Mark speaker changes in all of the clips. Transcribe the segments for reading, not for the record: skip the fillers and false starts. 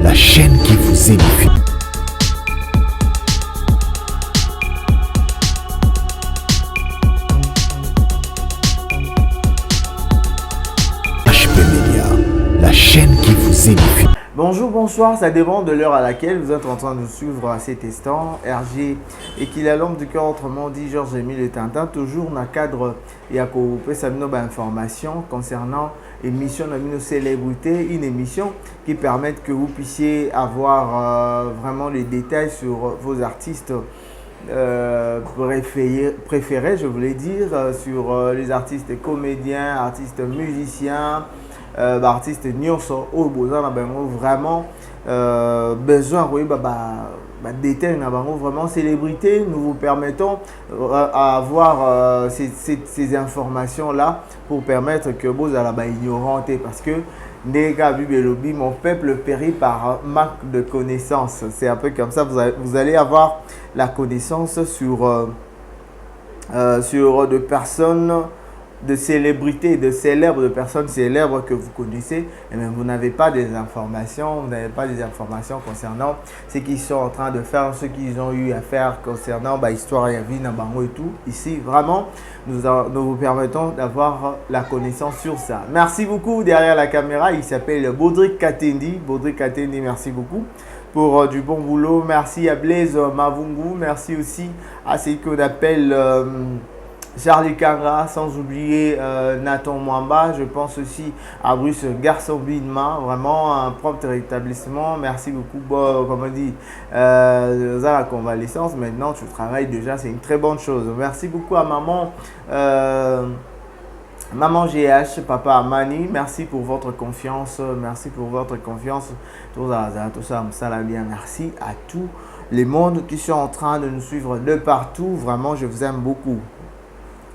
Speaker 1: la chaîne qui vous édifie. HP Media, la chaîne qui vous édifie.
Speaker 2: Bonjour, bonsoir, ça dépend de l'heure à laquelle vous êtes en train de suivre à cet instant. RG et qu'il a l'homme du cœur, autrement dit Georges-Émile et Tintin, toujours dans le cadre et à couper sa information concernant l'émission de nos célébrités, une émission qui permet que vous puissiez avoir vraiment les détails sur vos artistes préférés, je voulais dire, sur les artistes comédiens, artistes musiciens, artistes nyonso au besoin vraiment besoin détails vraiment célébrité. Nous vous permettons avoir ces informations là pour permettre que vous allez ignorante parce que mon peuple périt par manque de connaissances. C'est un peu comme ça, vous allez avoir la connaissance sur de personnes, de célébrités, de célèbres, de personnes célèbres que vous connaissez, et même vous n'avez pas des informations, concernant ce qu'ils sont en train de faire, ce qu'ils ont eu à faire concernant histoire et vie, et tout. Ici, vraiment, nous vous permettons d'avoir la connaissance sur ça. Merci beaucoup. Derrière la caméra, il s'appelle Baudric Katendi. Baudric Katendi, merci beaucoup pour du bon boulot. Merci à Blaise Mavungu. Merci aussi à ce qu'on appelle Charlie Kangra, sans oublier Nathan Mwamba. Je pense aussi à Bruce Garçon Bidma. Vraiment un propre rétablissement. Merci beaucoup. Comme on dit, la convalescence. Maintenant, tu travailles déjà. C'est une très bonne chose. Merci beaucoup à Maman GH, Papa Amani. Merci pour votre confiance. Merci pour votre confiance. Tout ça, ça va bien. Merci à tous les mondes qui sont en train de nous suivre de partout. Vraiment, je vous aime beaucoup.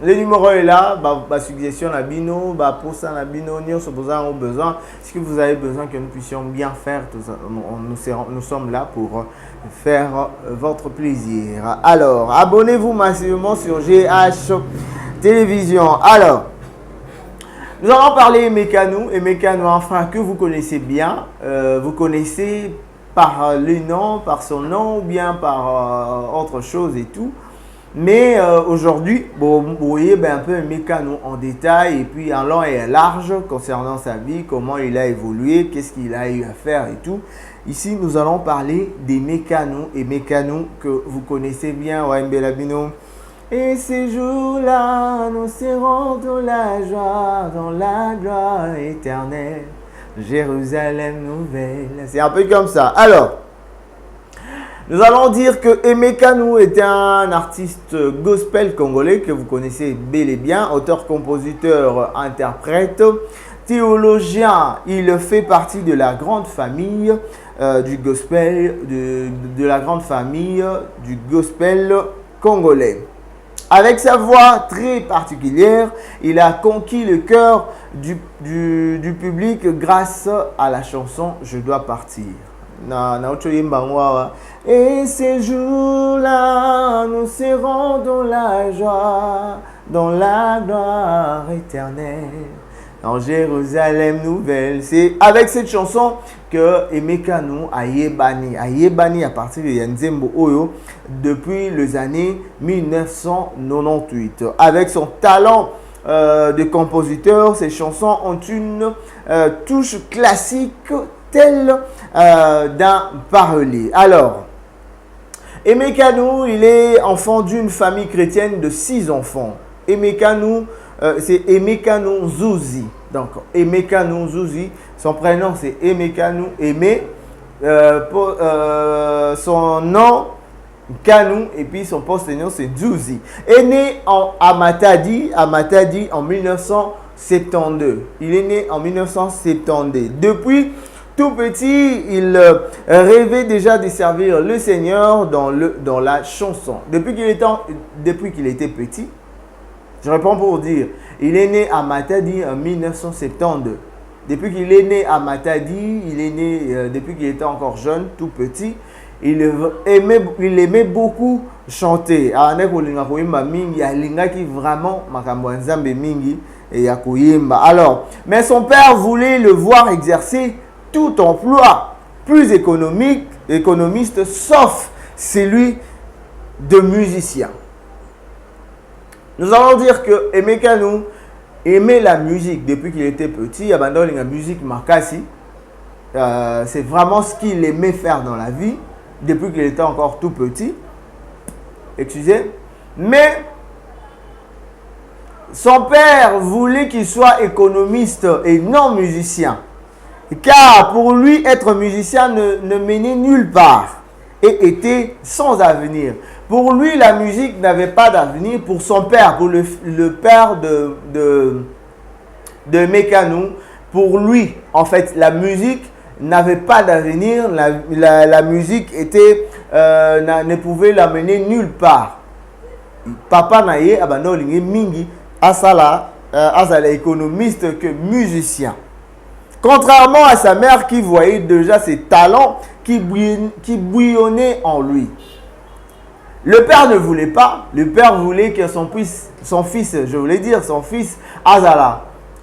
Speaker 2: Le numéro est là, suggestion à Bino, pour ça à Bino, nous besoin. Est-ce que vous avez besoin que nous puissions bien faire tout ça? Nous sommes là pour faire votre plaisir. Alors, abonnez-vous massivement sur GH Télévision. Alors, nous allons parler Mécano, enfin, que vous connaissez bien. Vous connaissez par le nom, par son nom ou bien par autre chose et tout. Mais aujourd'hui, vous voyez un peu Mécano en détail et puis en long et en large concernant sa vie, comment il a évolué, qu'est-ce qu'il a eu à faire et tout. Ici, nous allons parler des Mécano et Mécano que vous connaissez bien, Mbelabino. Et ces jours-là, nous serons dans la joie, dans la gloire éternelle, Jérusalem nouvelle. C'est un peu comme ça. Alors, nous allons dire que Mécano est un artiste gospel congolais que vous connaissez bel et bien, auteur, compositeur, interprète, théologien. Il fait partie de la grande famille du gospel, de la grande famille du gospel congolais. Avec sa voix très particulière, il a conquis le cœur du public grâce à la chanson « Je dois partir ». Et ces jours-là, nous serons dans la joie, dans la gloire éternelle, dans Jérusalem nouvelle. C'est avec cette chanson que Mécano a yebani à partir de Yanzembo Oyo depuis les années 1998. Avec son talent de compositeur, ses chansons ont une touche classique tel d'un parolier. Alors, Mécano, il est enfant d'une famille chrétienne de 6 enfants. Mécano, c'est Mécano Zouzi. Donc, Mécano Zouzi, son prénom c'est Mécano Aimé, son nom Kanou et puis son post-nom c'est Zouzi. Est né à Matadi en 1972. Il est né en 1972. Depuis tout petit, il rêvait déjà de servir le Seigneur dans la chanson. Depuis qu'il était petit, je réponds pour dire, il est né à Matadi en 1972. Depuis qu'il est né à Matadi, depuis qu'il était encore jeune, tout petit, il aimait beaucoup chanter. Alors, mais son père voulait le voir exercer tout emploi plus économiste, sauf celui de musicien. Nous allons dire que Emekanou aimait la musique depuis qu'il était petit. Abandonne la musique Makasi. C'est vraiment ce qu'il aimait faire dans la vie depuis qu'il était encore tout petit. Excusez. Mais son père voulait qu'il soit économiste et non musicien. Car pour lui, être musicien ne menait nulle part et était sans avenir. Pour lui, la musique n'avait pas d'avenir. Pour son père, pour le père de Emekanou, pour lui, en fait, la musique n'avait pas d'avenir. La musique ne pouvait l'amener nulle part. Papa naye abando lingi mingi asala économiste que musicien. Contrairement à sa mère qui voyait déjà ses talents qui bouillonnaient en lui. Le père ne voulait pas. Le père voulait que son fils, je voulais dire, son fils Azala,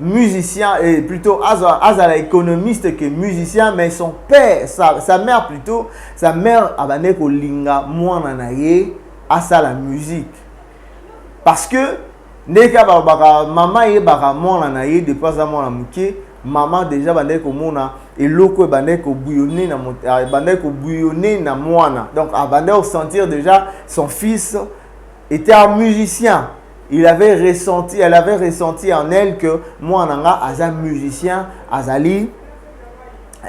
Speaker 2: musicien, et plutôt Azala économiste que musicien, mais son père, sa mère plutôt, sa mère abane ko linga mwana naye asa la musique. Parce que neka maman ye baka mwana naye depuis sa mwana muke, maman déjà bande ko mona eloko bande ko bouillonner na mwana. Donc bande ressentir déjà son fils était un musicien. Elle avait ressenti en elle que mwana nga aza musicien, azali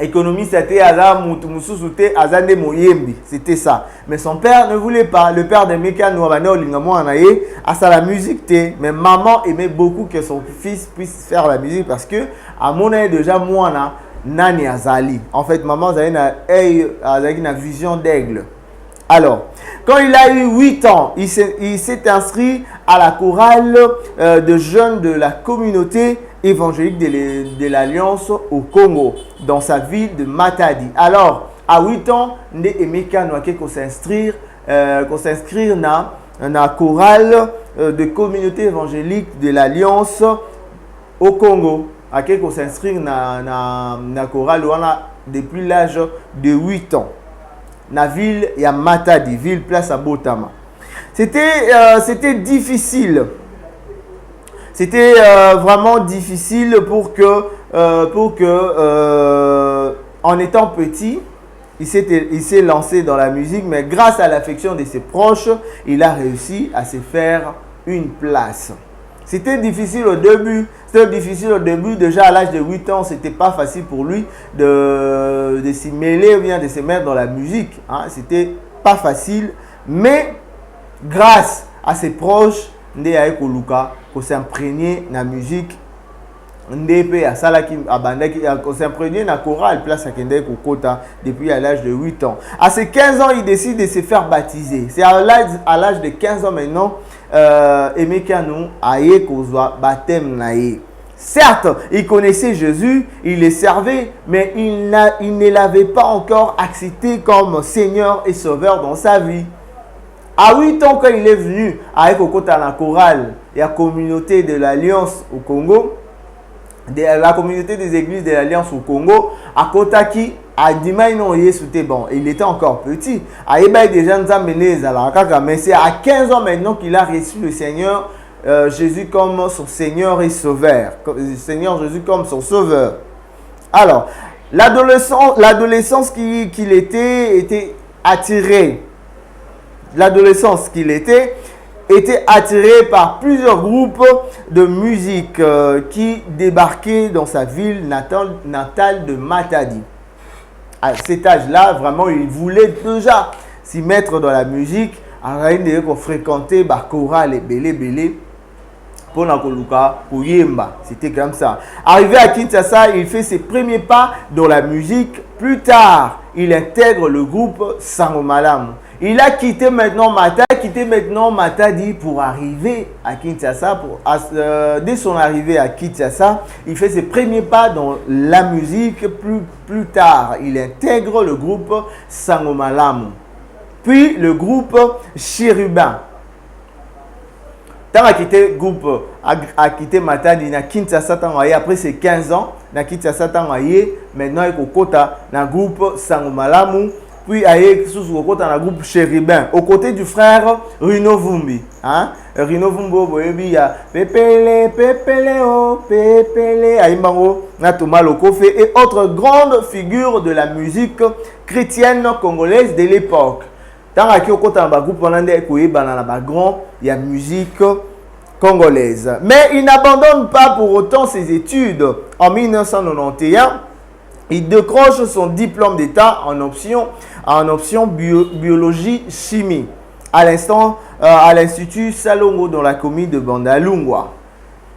Speaker 2: économiste, c'était c'était ça. Mais son père ne voulait pas. Le père de Emekanou à la musique. Mais maman aimait beaucoup que son fils puisse faire la musique parce que à mon âge déjà moi nani azali. En fait maman avait une vision d'aigle. Alors, quand il a eu 8 ans, il s'est inscrit à la chorale de jeunes de la communauté évangélique de l'Alliance au Congo, dans sa ville de Matadi. Alors, à 8 ans, Emekanou a s'inscrire dans la chorale de communauté évangélique de l'Alliance au Congo. A s'inscrire dans la chorale depuis l'âge de 8 ans. Na ville ya Matadi, ville place à Botama. C'était difficile. C'était vraiment difficile pour que en étant petit, il s'est lancé dans la musique, mais grâce à l'affection de ses proches, il a réussi à se faire une place. C'était difficile au début. Déjà à l'âge de 8 ans, c'était pas facile pour lui de s'y mêler ou bien de se mettre dans la musique. Hein. C'était pas facile, mais grâce à ses proches, Nde Aeko Luka, qu'on s'imprégner dans la musique, Nde à Salaki Abandaki, qu'on s'imprégner dans la chorale, place à Kende Kokota depuis à l'âge de 8 ans. À ses 15 ans, il décide de se faire baptiser. C'est à l'âge de 15 ans maintenant. Emekanou aye kozwa baptême nae. Certes, il connaissait Jésus, il le servait, mais il ne l'avait pas encore accepté comme Seigneur et Sauveur dans sa vie. À 8 ans, quand il est venu à la chorale et à la communauté de l'Alliance au Congo, la communauté des églises de l'Alliance au Congo, à Kotaki, à Dimaïno Yesute, bon, il était encore petit. À Ebaï déjà nous a mené mais c'est à 15 ans maintenant qu'il a reçu le Seigneur Jésus comme son Seigneur et Sauveur. Seigneur Jésus comme son Sauveur. Alors, l'adolescence qu'il était attiré. L'adolescence qu'il était attiré par plusieurs groupes de musique qui débarquaient dans sa ville natale de Matadi. À cet âge-là, vraiment, il voulait déjà s'y mettre dans la musique. Il fréquenter les chorales et belé pour Yemba. C'était comme ça. Arrivé à Kinshasa, il fait ses premiers pas dans la musique. Plus tard, il intègre le groupe Sangomalamu. Il a quitté maintenant Matadi pour arriver à Kinshasa. Dès son arrivée à Kinshasa, il fait ses premiers pas dans la musique. Plus tard, il intègre le groupe Sangomalamu. Puis le groupe Chérubin. Tant a quitté Matadi à Kinshasa, après ses 15 ans, na kiti Satan aye maintenant ekokota na groupe Sango Malamu puis aye sous kokota na groupe Chérubin aux côtés du frère Rino Vumbi hein Rino Vumbo boyebi ya pepele pepele oh pepele aimbango na Thomas Lokofe et autres grandes figures de la musique chrétienne congolaise de l'époque. Tant à qui au côté d'un groupe hollandais na grand il y a musique congolaise. Mais il n'abandonne pas pour autant ses études. En 1991, il décroche son diplôme d'État en option biologie chimie à l'Institut Salongo dans la commune de Bandalungwa.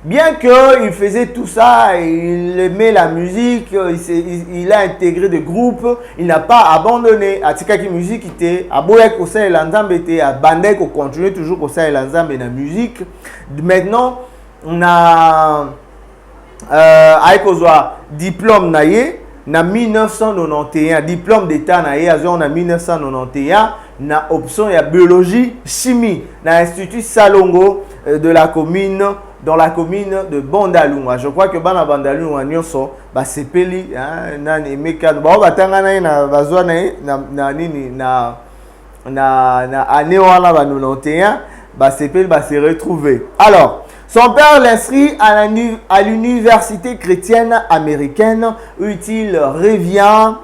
Speaker 2: Bien qu'il faisait tout ça, il aimait la musique, il a intégré des groupes, il n'a pas abandonné. Atikaki musique était à Boyek au sein de l'ensemble était à Bandek, on continue toujours au sein de l'ensemble de la musique. Maintenant, on a avec diplôme naïe na 1991 diplôme d'état naïe on a 1991 na option ya biologie chimie na Institut Salongo de la commune dans la commune de Bandalungwa. Je crois que bana Bandalungwa nyonso ba sepeli na emeka ba batanga na bazwa na nini na année wana ba 91 ba sepeli ba se retrouver. Alors son père l'inscrit à l'université chrétienne américaine où il revient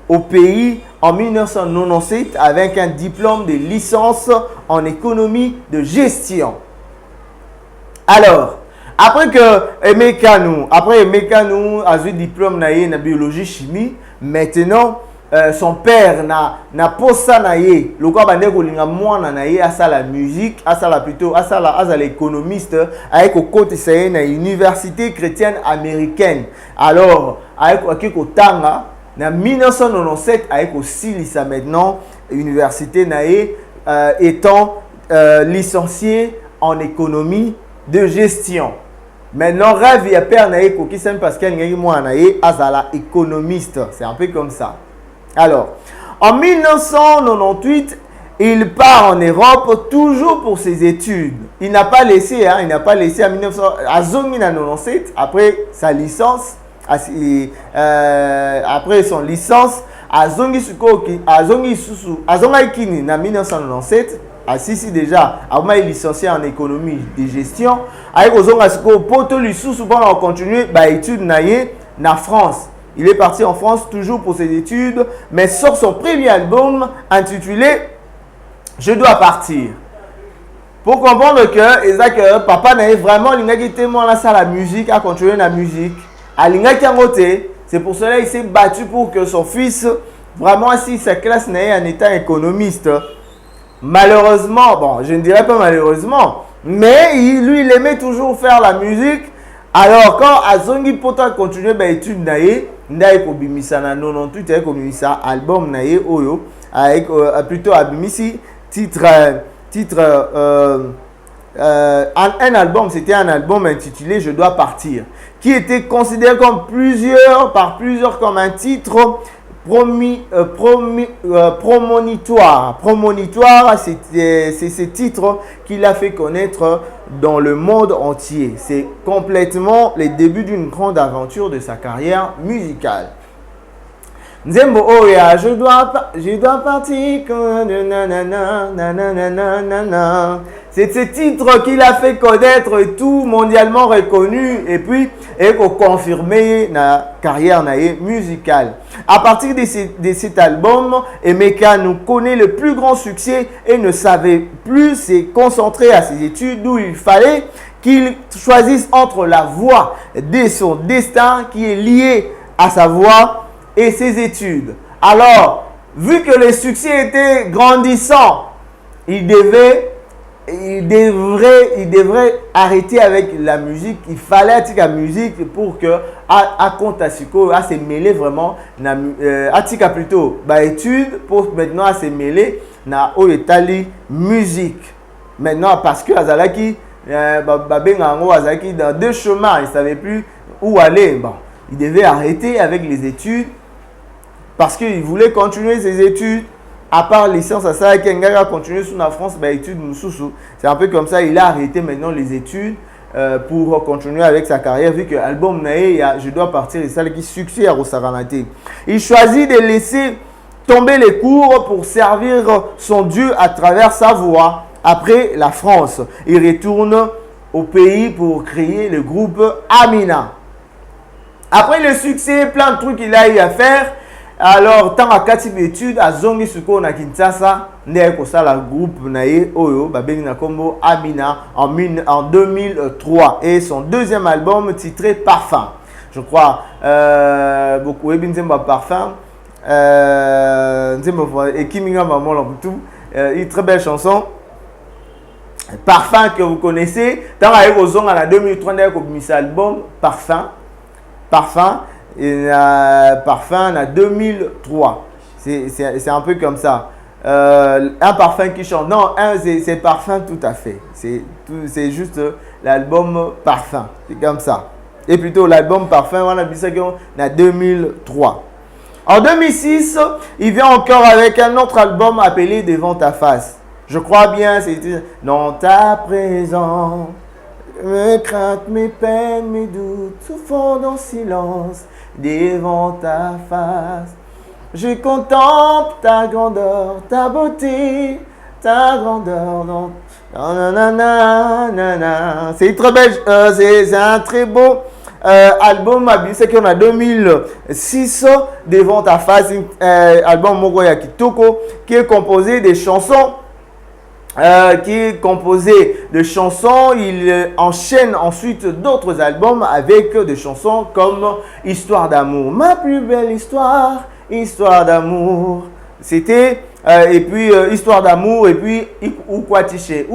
Speaker 2: au pays en 1997 avec un diplôme de licence en économie de gestion. Alors, après Emeka a eu diplôme na biologie chimie, maintenant son père na posa na ye lokwa bande kolinga mwana na ye asala musique asala économiste avec kokotisa ye na université chrétienne américaine. Alors avec kotanga na 1997 avec osilisa maintenant université na ye étant licencié en économie de gestion. Maintenant rêve ya père na ye kokisem parce qu'il ngi mwana na ye asala économiste. C'est un peu comme ça. Alors, en 1998, il part en Europe toujours pour ses études. Il n'a pas laissé en 1997, après sa licence, après son licence, Azongi Kini en 1997, Assisi déjà, avant il est licencié en économie de gestion, avec Ozonga Suko, Poto Lissusu, on continue l'étude na France. Il est parti en France toujours pour ses études, mais sort son premier album intitulé Je dois partir. Pour comprendre que papa n'a vraiment la musique, a continué la musique. C'est pour cela qu'il s'est battu pour que son fils, vraiment si sa classe n'est en état économiste. Malheureusement, bon, je ne dirais pas malheureusement, mais lui, il aimait toujours faire la musique. Alors, quand Azongi Pota continue l'étude naïe, Ndaï Kobimisa na 98 avec Kobimisa album naïe Oyo, avec plutôt Abimisi, un album, c'était un album intitulé Je dois partir, qui était considéré par plusieurs comme un titre promonitoire. Promonitoire, c'est ce titre qui l'a fait connaître dans le monde entier. C'est complètement les débuts d'une grande aventure de sa carrière musicale. Nzembo Oya, je dois partir. C'est ce titre qui l'a fait connaître et tout mondialement reconnu et puis confirmé la carrière musicale. À partir de cet album, Emeka nous connaît le plus grand succès et ne savait plus se concentrer à ses études où il fallait qu'il choisisse entre la voie de son destin qui est liée à sa voix et ses études. Alors, vu que le succès était grandissant, il devrait arrêter avec la musique. Il fallait arrêter la musique pour que à se mêler vraiment atika plutôt études pour maintenant à se mêler na oyetali musique. Maintenant parce que azalaki dans deux chemins, il savait plus où aller. Bon, il devait arrêter avec les études parce qu'il voulait continuer ses études. À part licence, à ça, Kenga a continué sur la France, études Moussoussou. C'est un peu comme ça, il a arrêté maintenant les études pour continuer avec sa carrière, vu que l'album naé, je dois partir, et ça qui succès à Rosaranate. Il choisit de laisser tomber les cours pour servir son Dieu à travers sa voix. Après la France, il retourne au pays pour créer le groupe Amina. Après le succès, plein de trucs qu'il a eu à faire. Alors, tant à 4 études, à Zongi Suko na Kinshasa, Ndeko Sala groupe Nae Oyo, Babeni Nakombo Amina en 2003. Et son deuxième album titré Parfum. Je crois, beaucoup, Ebinzemba Parfum, et Kiminga Maman Lamputu, une très belle chanson. Parfum que vous connaissez. Tant à Ozong en 2003, Ndeko mis album Parfum. Parfum. Et Parfum en 2003. C'est un peu comme ça. Un parfum qui chante. Non, c'est Parfum tout à fait. C'est juste l'album Parfum. C'est comme ça. Et plutôt l'album Parfum, on a vu ça en 2003. En 2006, il vient encore avec un autre album appelé Devant ta face. Je crois bien, c'était dans ta présence. Mes craintes, mes peines, mes doutes se fondent en silence devant ta face. Je contemple ta grandeur, ta beauté, ta grandeur. C'est très belle, c'est un très beau album. C'est qu'on a 2006 devant ta face, album Mogoya Kitoko, qui est composé des chansons. Il enchaîne ensuite d'autres albums avec des chansons comme Histoire d'amour, ma plus belle histoire, histoire d'amour. C'était et puis Histoire d'amour et puis ou quoi tiché,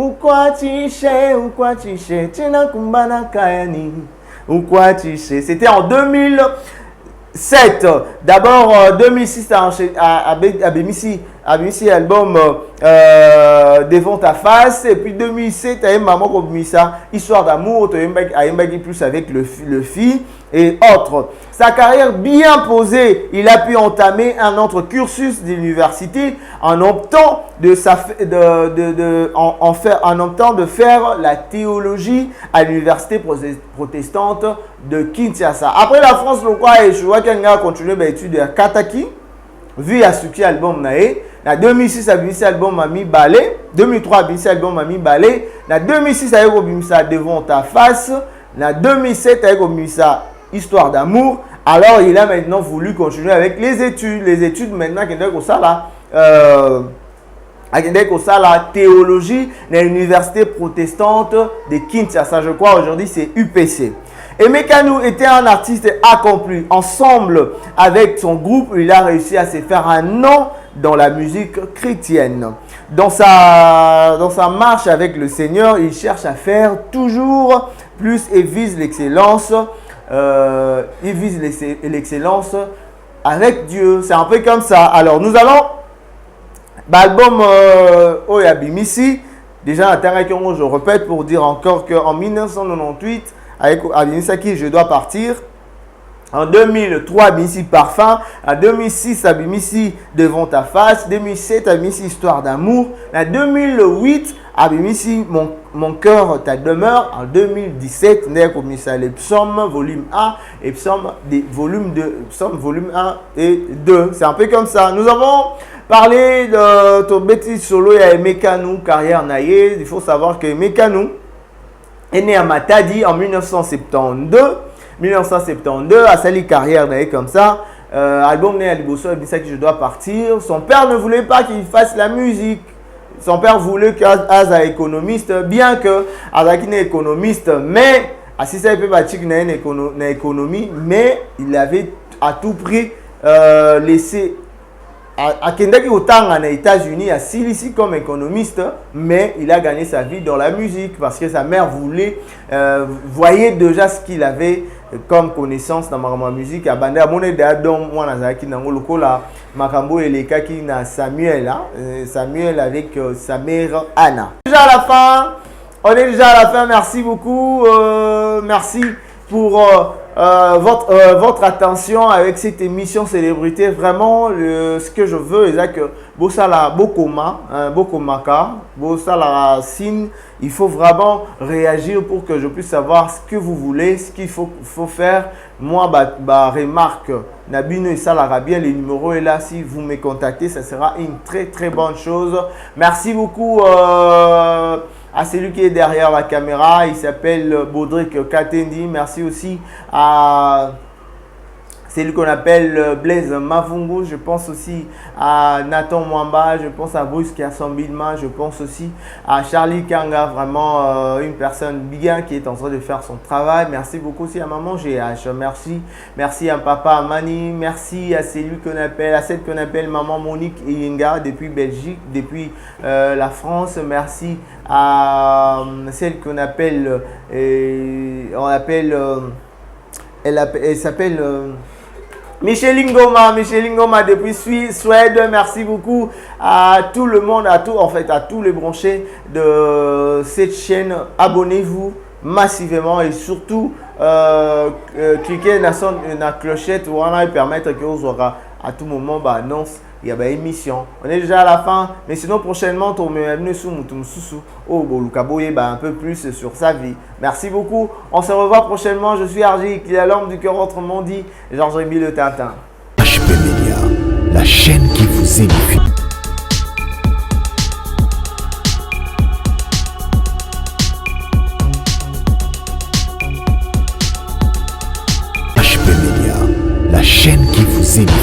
Speaker 2: tena kumbana kayani, ou quoi tiché. C'était en 2007. D'abord 2006 à Bémissi album Devant ta face, et puis 2007 à Maman Kobimisa Histoire d'amour, à plus avec le fils et autres. Sa carrière bien posée, il a pu entamer un autre cursus d'université en optant de faire la théologie à l'université protestante de Kinshasa. Après la France, le quoi je vois qu'il a continué mes études à Kataki. Vu à succès album naé, na 2006 a bimisa album Mami Balé, 2003 a bimisa album Mami Balé, na 2006 a bimisa Devant ta face, na 2007 a bimisa Histoire d'amour. Alors il a maintenant voulu continuer avec les études maintenant qu'il est la théologie dans l'université protestante de Kinshasa. Je crois aujourd'hui c'est UPC. Et Mekanou était un artiste accompli. Ensemble avec son groupe, il a réussi à se faire un nom dans la musique chrétienne. Dans sa marche avec le Seigneur, il cherche à faire toujours plus et vise l'excellence. Il vise l'excellence avec Dieu. C'est un peu comme ça. Alors nous allons l'album Oyabimisi. Déjà, je répète pour dire encore qu'en 1998, avec Abimisaki, je dois partir. En 2003, Abimisi Parfum. En 2006, Abimisi Devant ta face. 2007, Abimisi Histoire d'amour. En 2008, Abimisi Mon cœur, ta demeure. En 2017, Abimisa les psaumes, volume 1 et psaumes volume 2. Psaumes, volume 1 et 2. C'est un peu comme ça. Nous avons parlé de Tobeti Solo et Mekanou, carrière naïe. Il faut savoir que Mekanou est né à Matadi en 1972. 1972, à Sali carrière naïe comme ça. Album né à Liboso, il dit ça que je dois partir. Son père ne voulait pas qu'il fasse la musique. Son père voulait qu'il soit économiste, bien que Azaki n'est économiste, mais si ça peut pas dire une économie, mais il avait à tout prix laissé à Kendaki autant en États-Unis, à ici comme économiste, mais il a gagné sa vie dans la musique parce que sa mère voyait déjà ce qu'il avait comme connaissance dans ma musique. À Bandé, à mon d'Adam, moi, Nazaki, Nangoloko, la Makambo et les Kaki, na Samuel, Samuel avec sa mère Anna. Déjà à la fin, on est déjà à la fin. Merci beaucoup. Merci pour votre attention avec cette émission Célébrité. Vraiment, ce que je veux, c'est que Bossala Bokomaka, Bossala Signe, il faut vraiment réagir pour que je puisse savoir ce que vous voulez, ce qu'il faut faire. Moi, remarque, Nabino et Salara bien, le numéro est là. Si vous me contactez, ça sera une très très bonne chose. Merci beaucoup à celui qui est derrière la caméra. Il s'appelle Baudric Katendi. Merci aussi à celui qu'on appelle Blaise Mavungu. Je pense aussi à Nathan Mwamba. Je pense à Bruce Kiassambilma. Je pense aussi à Charlie Kanga. Vraiment une personne bien qui est en train de faire son travail. Merci beaucoup aussi à Maman GH. Merci à Papa Amani. Merci à celle qu'on appelle Maman Monique Inga depuis Belgique, depuis la France. Merci à celle qu'on appelle, elle s'appelle Micheline Ngoma depuis Suède. Merci beaucoup à tout le monde, à tous les branchés de cette chaîne. Abonnez-vous massivement et surtout cliquez sur la clochette pour permettre que vous aurez à tout moment annonce. Il y a une émission. On est déjà à la fin, mais sinon prochainement, on va un peu plus sur sa vie. Merci beaucoup. On se revoit prochainement. Je suis Arji, qui est l'homme du cœur autrement dit, Georges Rémy le Tintin.
Speaker 1: HP Media, la chaîne qui vous édifie. HP Media, la chaîne qui vous édifie.